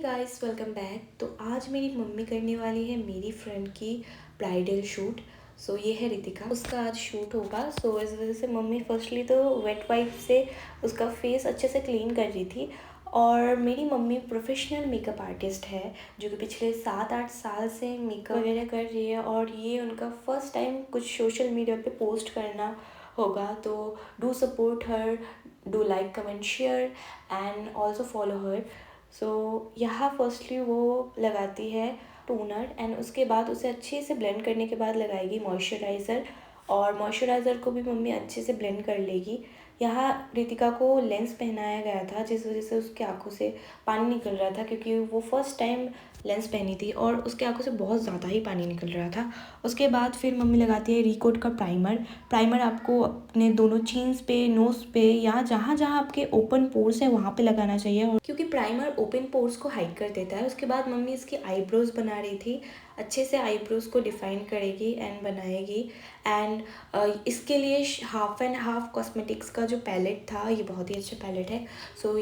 Guys, welcome back. तो आज मेरी मम्मी करने वाली है मेरी फ्रेंड की ब्राइडल शूट। ये है रितिका, उसका आज शूट होगा। इस वजह से मम्मी फर्स्टली तो वेट वाइप से उसका फेस अच्छे से क्लीन कर रही थी। और मेरी मम्मी प्रोफेशनल मेकअप आर्टिस्ट है जो कि पिछले 7-8 साल से मेकअप वगैरह कर रही है। और ये उनका फर्स्ट टाइम कुछ सोशल मीडिया पे पोस्ट करना होगा। तो do support her, do like, comment, share and also follow her. यहाँ फर्स्टली वो लगाती है टोनर एंड उसके बाद उसे अच्छे से ब्लेंड करने के बाद लगाएगी मॉइस्चराइज़र। और मॉइस्चराइज़र को भी मम्मी अच्छे से ब्लेंड कर लेगी। यहाँ रितिका को लेंस पहनाया गया था जिस वजह से उसकी आंखों से पानी निकल रहा था, क्योंकि वो फर्स्ट टाइम लेंस पहनी थी और उसके आंखों से बहुत ज़्यादा ही पानी निकल रहा था। उसके बाद फिर मम्मी लगाती है रिकोट का प्राइमर आपको अपने दोनों चीन्स पे, नोज़ पे या जहाँ जहाँ आपके ओपन पोर्स है वहाँ पे लगाना चाहिए, और क्योंकि प्राइमर ओपन पोर्स को हाइड कर देता है। उसके बाद मम्मी इसकी आईब्रोज बना रही थी, अच्छे से आईब्रोज को डिफाइन करेगी एंड बनाएगी। एंड इसके लिए हाफ एंड हाफ कॉस्मेटिक्स का जो पैलेट था, ये बहुत ही अच्छा पैलेट है।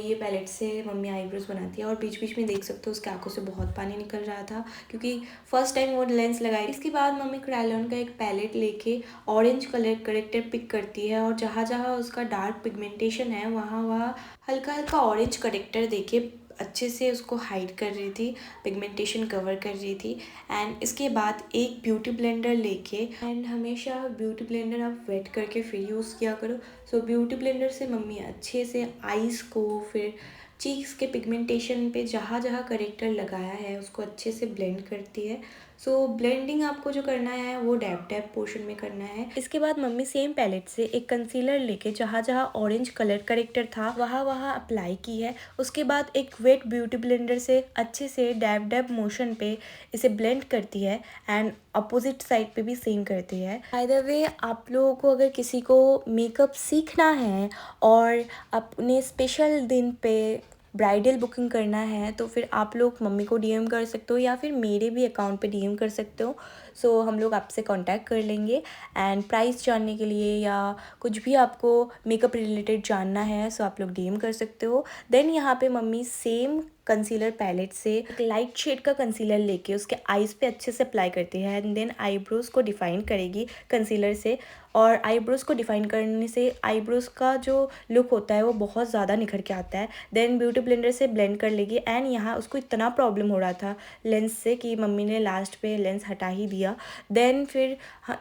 ये पैलेट से मम्मी आईब्रोज बनाती है। और बीच बीच में देख सकते हो उसके आंखों से बहुत पानी निकल रहा था क्योंकि फर्स्ट टाइम वो लेंस लगाई। इसके बाद मम्मी क्रायोन का एक पैलेट लेके ऑरेंज कलर करेक्टर पिक करती है और जहाँ जहाँ उसका डार्क पिगमेंटेशन है वहाँ वहाँ हल्का हल्का ऑरेंज करेक्टर देके अच्छे से उसको हाइड कर रही थी, पिगमेंटेशन कवर कर रही थी। एंड इसके बाद एक ब्यूटी ब्लेंडर लेके, एंड हमेशा ब्यूटी ब्लेंडर आप वेट करके फिर यूज़ किया करो। ब्यूटी ब्लेंडर से मम्मी अच्छे से आईज़ को, फिर चीक्स के पिगमेंटेशन पे जहाँ जहाँ करेक्टर लगाया है उसको अच्छे से ब्लेंड करती है। ब्लेंडिंग आपको जो करना है वो डैप डैप पोर्शन में करना है। इसके बाद मम्मी सेम पैलेट से एक कंसीलर लेके जहाँ जहाँ ऑरेंज कलर करेक्टर था वहाँ वहाँ अप्लाई की है। उसके बाद एक वेट ब्यूटी ब्लेंडर से अच्छे से डैप डैप मोशन पे इसे ब्लेंड करती है एंड अपोजिट साइड पे भी सेम करती है। बाय द वे, आप लोगों को अगर किसी को मेकअप सीखना है और अपने स्पेशल दिन पे ब्राइडल बुकिंग करना है तो फिर आप लोग मम्मी को डीएम कर सकते हो या फिर मेरे भी अकाउंट पे डीएम कर सकते हो। हम लोग आपसे कांटेक्ट कर लेंगे। एंड प्राइस जानने के लिए या कुछ भी आपको मेकअप रिलेटेड जानना है आप लोग डीएम कर सकते हो। देन यहाँ पे मम्मी सेम कंसीलर पैलेट से एक लाइट शेड का कंसीलर लेके उसके आईज पे अच्छे से अप्लाई करती है एंड देन आईब्रोज को डिफाइन करेगी कंसीलर से। और आईब्रोज को डिफाइन करने से आईब्रोज का जो लुक होता है वो बहुत ज़्यादा निखर के आता है। देन ब्यूटी ब्लेंडर से ब्लेंड कर लेगी। एंड यहाँ उसको इतना प्रॉब्लम हो रहा था लेंस से कि मम्मी ने लास्ट पे लेंस हटा ही दिया। देन फिर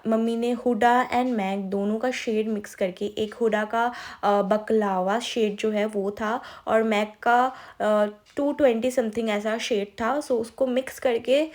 मम्मी ने हुडा एंड मैक दोनों का शेड मिक्स करके, एक हुडा का बकलावा शेड जो है वो था और मैक का 220 समथिंग ऐसा शेड था। उसको मिक्स करके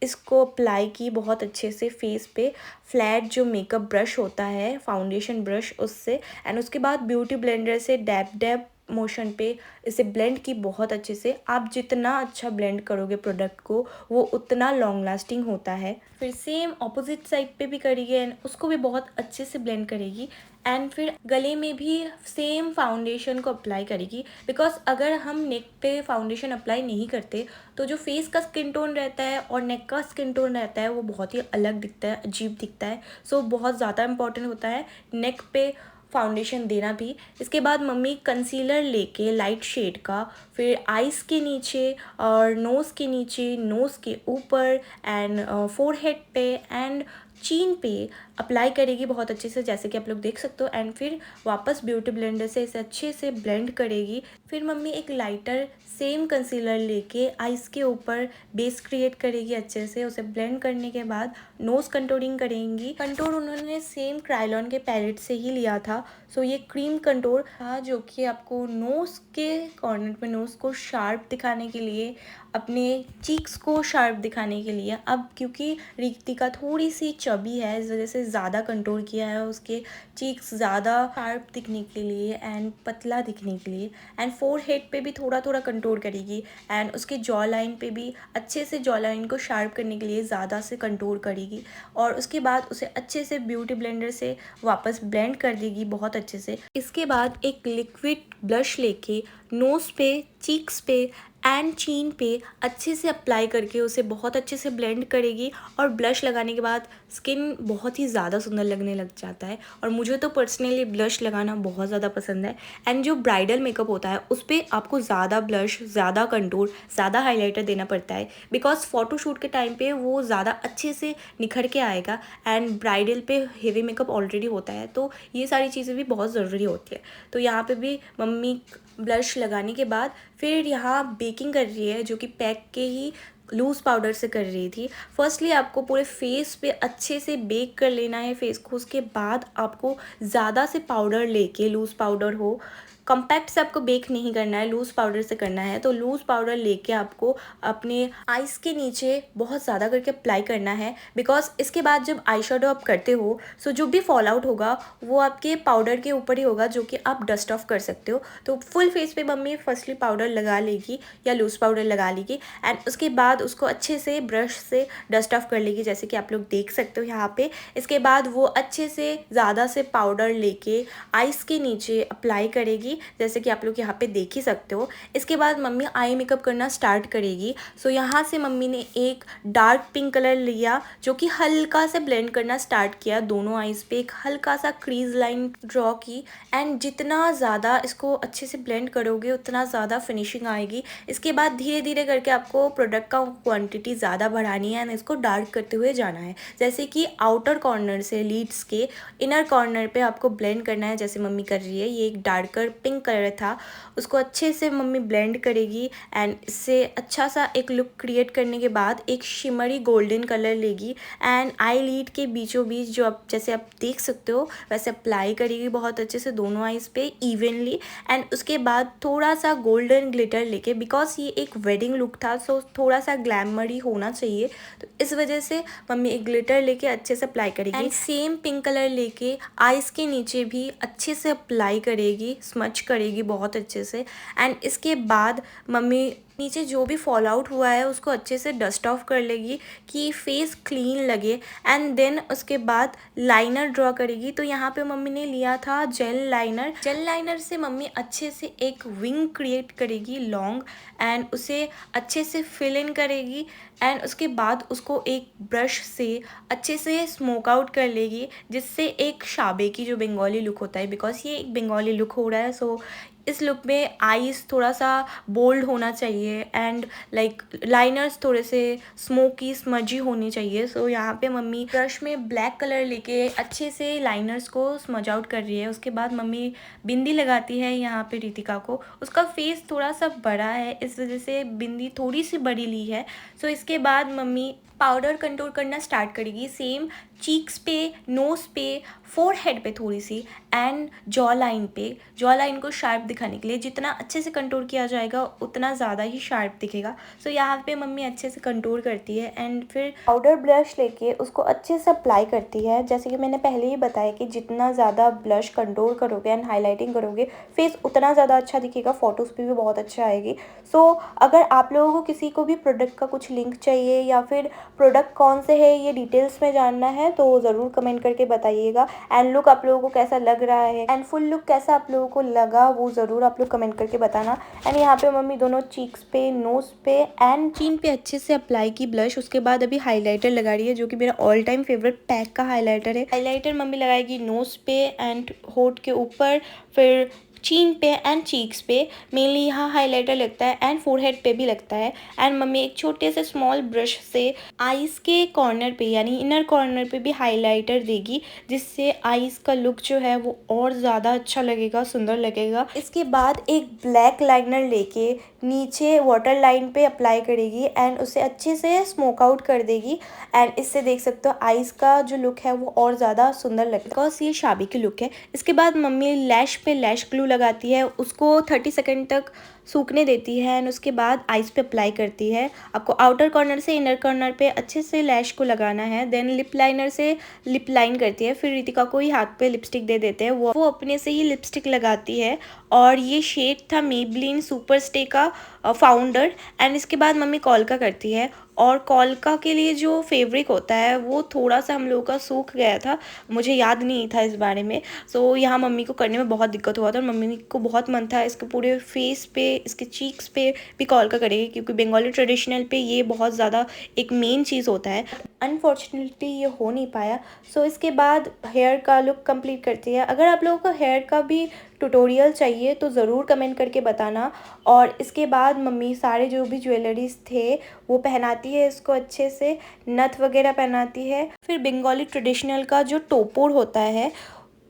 इसको अप्लाई की बहुत अच्छे से फेस पे, फ्लैट जो मेकअप ब्रश होता है, फाउंडेशन ब्रश, उससे। एंड उसके बाद ब्यूटी ब्लेंडर से डैप डैप मोशन पे इसे ब्लेंड की बहुत अच्छे से। आप जितना अच्छा ब्लेंड करोगे प्रोडक्ट को वो उतना लॉन्ग लास्टिंग होता है। फिर सेम ऑपोजिट साइड पे भी करेगी एंड उसको भी बहुत अच्छे से ब्लेंड करेगी। एंड फिर गले में भी सेम फाउंडेशन को अप्लाई करेगी, बिकॉज अगर हम नेक पे फाउंडेशन अप्लाई नहीं करते तो जो फेस का स्किन टोन रहता है और नेक का स्किन टोन रहता है वो बहुत ही अलग दिखता है, अजीब दिखता है। बहुत ज़्यादा इंपॉर्टेंट होता है नेक पे फाउंडेशन देना भी। इसके बाद मम्मी कंसीलर लेके लाइट शेड का फिर आइज़ के नीचे और नोज़ के नीचे, नोज़ के ऊपर एंड फोरहेड पे एंड चीन पे अप्लाई करेगी बहुत अच्छे से, जैसे कि आप लोग देख सकते हो। एंड फिर वापस ब्यूटी ब्लेंडर से इसे अच्छे से ब्लेंड करेगी। फिर मम्मी एक लाइटर सेम कंसीलर लेके आइज़ के ऊपर बेस क्रिएट करेगी अच्छे से। उसे ब्लेंड करने के बाद नोज़ कंटूरिंग करेंगी। कंटूर उन्होंने सेम क्रायोन के पैलेट से ही लिया था। ये क्रीम कंटूर था जो कि आपको नोज़ के कॉर्नर पे नोज़ को शार्प दिखाने के लिए, अपने चीक्स को शार्प दिखाने के लिए। अब क्योंकि रितिका थोड़ी सी चबी है इस वजह से ज़्यादा कंटूर किया है उसके चीक्स ज़्यादा शार्प दिखने के लिए एंड पतला दिखने के लिए। एंड फोरहेड पे भी थोड़ा थोड़ा कंटूर करेगी एंड उसके जॉ लाइन पे भी अच्छे से जॉ लाइन को शार्प करने के लिए ज़्यादा से कंटूर करेगी। और उसके बाद उसे अच्छे से ब्यूटी ब्लेंडर से वापस ब्लेंड कर देगी बहुत अच्छे से। इसके बाद एक लिक्विड ब्लश लेके नोज़ पे, चीक्स पे एंड चीन पे अच्छे से अप्लाई करके उसे बहुत अच्छे से ब्लेंड करेगी। और ब्लश लगाने के बाद स्किन बहुत ही ज़्यादा सुंदर लगने लग जाता है। और मुझे तो पर्सनली ब्लश लगाना बहुत ज़्यादा पसंद है। एंड जो ब्राइडल मेकअप होता है उस पर आपको ज़्यादा ब्लश, ज़्यादा कंटूर, ज़्यादा हाइलाइटर देना पड़ता है, बिकॉज फ़ोटोशूट के टाइम पे वो ज़्यादा अच्छे से निखर के आएगा। एंड ब्राइडल पे हेवी मेकअप ऑलरेडी होता है, तो ये सारी चीज़ें भी बहुत ज़रूरी होती है। तो यहाँ पे भी मम्मी ब्लश लगाने के बाद फिर यहाँ बेकिंग कर रही है, जो कि पैक के ही लूज़ पाउडर से कर रही थी। फर्स्टली आपको पूरे फेस पे अच्छे से बेक कर लेना है फेस को। उसके बाद आपको ज़्यादा से पाउडर लेके, लूज़ पाउडर हो, कॉम्पैक्ट से आपको बेक नहीं करना है, लूज़ पाउडर से करना है। तो लूज़ पाउडर लेके आपको अपने आइज़ के नीचे बहुत ज़्यादा करके अप्लाई करना है, बिकॉज इसके बाद जब आई शेडो आप करते हो सो जो भी फॉल आउट होगा वो आपके पाउडर के ऊपर ही होगा, जो कि आप डस्ट ऑफ कर सकते हो। तो फुल फेस पे मम्मी फर्स्टली पाउडर लगा लेगी या लूज़ पाउडर लगा लेगी, एंड उसके बाद उसको अच्छे से ब्रश से डस्ट ऑफ कर लेगी, जैसे कि आप लोग देख सकते हो यहाँ पे। इसके बाद वो अच्छे से ज़्यादा से पाउडर लेके आइज़ के नीचे अप्लाई करेगी, जैसे कि आप लोग यहाँ पे देख ही सकते हो। इसके बाद मम्मी आई मेकअप करना स्टार्ट करेगी। सो यहाँ से मम्मी ने एक डार्क पिंक कलर लिया, जो कि हल्का से ब्लेंड करना स्टार्ट किया दोनों आइज़ पे, एक हल्का सा क्रीज लाइन ड्रॉ की। एंड जितना ज़्यादा इसको अच्छे से ब्लेंड करोगे उतना ज़्यादा फिनिशिंग आएगी। इसके बाद धीरे धीरे करके आपको प्रोडक्ट का क्वांटिटी ज़्यादा बढ़ानी है एंड इसको डार्क करते हुए जाना है, जैसे कि आउटर कॉर्नर से लीड्स के इनर कॉर्नर पे आपको ब्लेंड करना है, जैसे मम्मी कर रही है। ये एक डार्कर पिंक कलर था, उसको अच्छे से मम्मी ब्लेंड करेगी एंड इससे अच्छा सा एक लुक क्रिएट करने के बाद एक शिमरी गोल्डन कलर लेगी एंड आई लीड के बीचों बीच, जो आप जैसे आप देख सकते हो वैसे अप्लाई करेगी बहुत अच्छे से दोनों आइज़ पे इवनली। एंड उसके बाद थोड़ा सा गोल्डन ग्लिटर लेके, बिकॉज ये एक वेडिंग लुक था सो थोड़ा सा ग्लैमरी होना चाहिए, तो इस वजह से मम्मी एक ग्लिटर लेके अच्छे से अप्लाई करेगी। एंड सेम पिंक कलर लेके आइज़ के नीचे भी अच्छे से अप्लाई करेगी, स्मच करेगी बहुत अच्छे से। एंड इसके बाद मम्मी नीचे जो भी फॉल आउट हुआ है उसको अच्छे से डस्ट ऑफ कर लेगी कि फेस क्लीन लगे। एंड देन उसके बाद लाइनर ड्रॉ करेगी। तो यहाँ पे मम्मी ने लिया था जेल लाइनर। जेल लाइनर से मम्मी अच्छे से एक विंग क्रिएट करेगी लॉन्ग, एंड उसे अच्छे से फिल इन करेगी। एंड उसके बाद उसको एक ब्रश से अच्छे से स्मोक आउट कर लेगी, जिससे एक शाबे की जो बंगाली लुक होता है, बिकॉज ये एक बंगाली लुक हो रहा है, सो इस लुक में आईज थोड़ा सा बोल्ड होना चाहिए एंड लाइक लाइनर्स थोड़े से स्मोकी स्मजी होनी चाहिए। सो यहाँ पे मम्मी ब्रश में ब्लैक कलर लेके अच्छे से लाइनर्स को स्मज आउट कर रही है। उसके बाद मम्मी बिंदी लगाती है यहाँ पे रितिका को। उसका फेस थोड़ा सा बड़ा है, इस वजह से बिंदी थोड़ी सी बड़ी ली है। सो इसके बाद मम्मी पाउडर कंटूर करना स्टार्ट करेगी, सेम चीक्स पे, नोज़ पे, फोरहेड पे थोड़ी सी, एंड जॉ लाइन पे। जॉ लाइन को शार्प दिखाने के लिए जितना अच्छे से कंटूर किया जाएगा उतना ज़्यादा ही शार्प दिखेगा। सो यहाँ पे मम्मी अच्छे से कंटूर करती है एंड फिर पाउडर ब्लश लेके उसको अच्छे से अप्लाई करती है। जैसे कि मैंने पहले ही बताया कि जितना ज़्यादा ब्लश कंटूर करोगे एंड हाईलाइटिंग करोगे फेस उतना ज़्यादा अच्छा दिखेगा, फ़ोटोज़ पे भी बहुत अच्छा आएगी। सो अगर आप लोगों को किसी को भी प्रोडक्ट का कुछ लिंक चाहिए या फिर प्रोडक्ट कौन से है ये डिटेल्स में जानना है तो ज़रूर कमेंट करके बताइएगा। एंड लुक आप लोगों को कैसा लग रहा है एंड फुल लुक कैसा आप लोगों को लगा वो ज़रूर आप लोग कमेंट करके बताना। एंड यहाँ पे मम्मी दोनों चीक्स पे, नोज़ पे एंड चीन पे अच्छे से अप्लाई की ब्लश। उसके बाद अभी हाईलाइटर लगा रही है, जो कि मेरा ऑल टाइम फेवरेट पैक का हाईलाइटर है। हाईलाइटर मम्मी लगाएगी नोज़ पे एंड होठ के ऊपर, फिर चीन पे एंड चीक्स पे। मेनली यहाँ हाइलाइटर लगता है एंड फोरहेड पे भी लगता है। एंड मम्मी एक छोटे से स्मॉल ब्रश से आईज़ के कॉर्नर पे यानी इनर कॉर्नर पे भी हाइलाइटर देगी, जिससे आईज़ का लुक जो है वो और ज़्यादा अच्छा लगेगा, सुंदर लगेगा। इसके बाद एक ब्लैक लाइनर लेके नीचे वाटर लाइन पे अप्लाई करेगी एंड उसे अच्छे से स्मोक आउट कर देगी। एंड इससे देख सकते हो आईज़ का जो लुक है वो और ज़्यादा सुंदर लगेगा, बिकॉज ये शादी की लुक है। इसके बाद मम्मी लैश पे लैश ग्लू लगाती है, उसको 30 सेकंड तक सूखने देती है एंड उसके बाद आइज़ पे अप्लाई करती है। आपको आउटर कॉर्नर से इनर कॉर्नर पे अच्छे से लैश को लगाना है। देन लिप लाइनर से लिप लाइन करती है। फिर रितिका को ही हाथ पे लिपस्टिक दे देते हैं, वो अपने से ही लिपस्टिक लगाती है और ये शेड था मेबलिन सुपर स्टे का फाउंडर। एंड इसके बाद मम्मी कॉल्का करती है और कॉल्का के लिए जो फेब्रिक होता है वो थोड़ा सा हम लोगों का सूख गया था, मुझे याद नहीं था इस बारे में। सो यहाँ मम्मी को करने में बहुत दिक्कत हुआ था और मम्मी को बहुत मन था इसके पूरे फेस पे इसके चीक्स पे भी कॉल का करेगी, क्योंकि बंगाली ट्रेडिशनल पे ये बहुत ज़्यादा एक मेन चीज़ होता है। अनफॉर्चुनेटली ये हो नहीं पाया। सो इसके बाद हेयर का लुक कंप्लीट करती है। अगर आप लोगों को हेयर का भी ट्यूटोरियल चाहिए तो ज़रूर कमेंट करके बताना। और इसके बाद मम्मी सारे जो भी ज्वेलरीज थे वो पहनाती है इसको अच्छे से, नथ वगैरह पहनाती है। फिर बंगाली ट्रेडिशनल का जो टोपोर होता है,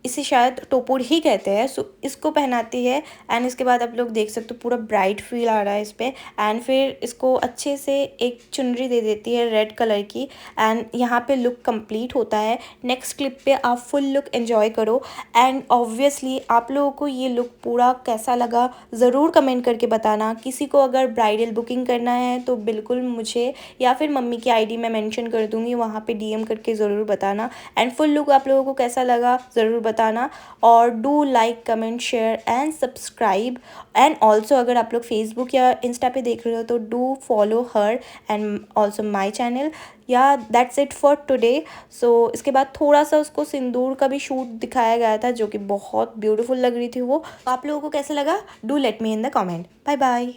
इसे शायद टोपोर ही कहते हैं, सो इसको पहनाती है। एंड इसके बाद आप लोग देख सकते हो पूरा ब्राइट फील आ रहा है इस पर। एंड फिर इसको अच्छे से एक चुनरी दे देती है रेड कलर की। एंड यहाँ पे लुक कंप्लीट होता है। नेक्स्ट क्लिप पे आप फुल लुक एंजॉय करो। एंड ऑब्वियसली आप लोगों को ये लुक पूरा कैसा लगा ज़रूर कमेंट करके बताना। किसी को अगर ब्राइडल बुकिंग करना है तो बिल्कुल मुझे या फिर मम्मी की आईडी मैं मेंशन कर दूँगी, वहाँ पे डीएम करके ज़रूर बताना। एंड फुल लुक आप लोगों को कैसा लगा ज़रूर बताना। और do like, comment, share and subscribe. And also अगर आप लोग फेसबुक या इंस्टा पे देख रहे हो तो do follow her and also my channel. या दैट्स इट फॉर टुडे। सो इसके बाद थोड़ा सा उसको सिंदूर का भी शूट दिखाया गया था जो कि बहुत ब्यूटीफुल लग रही थी वो। आप लोगों को कैसा लगा do let me in the comment. Bye bye.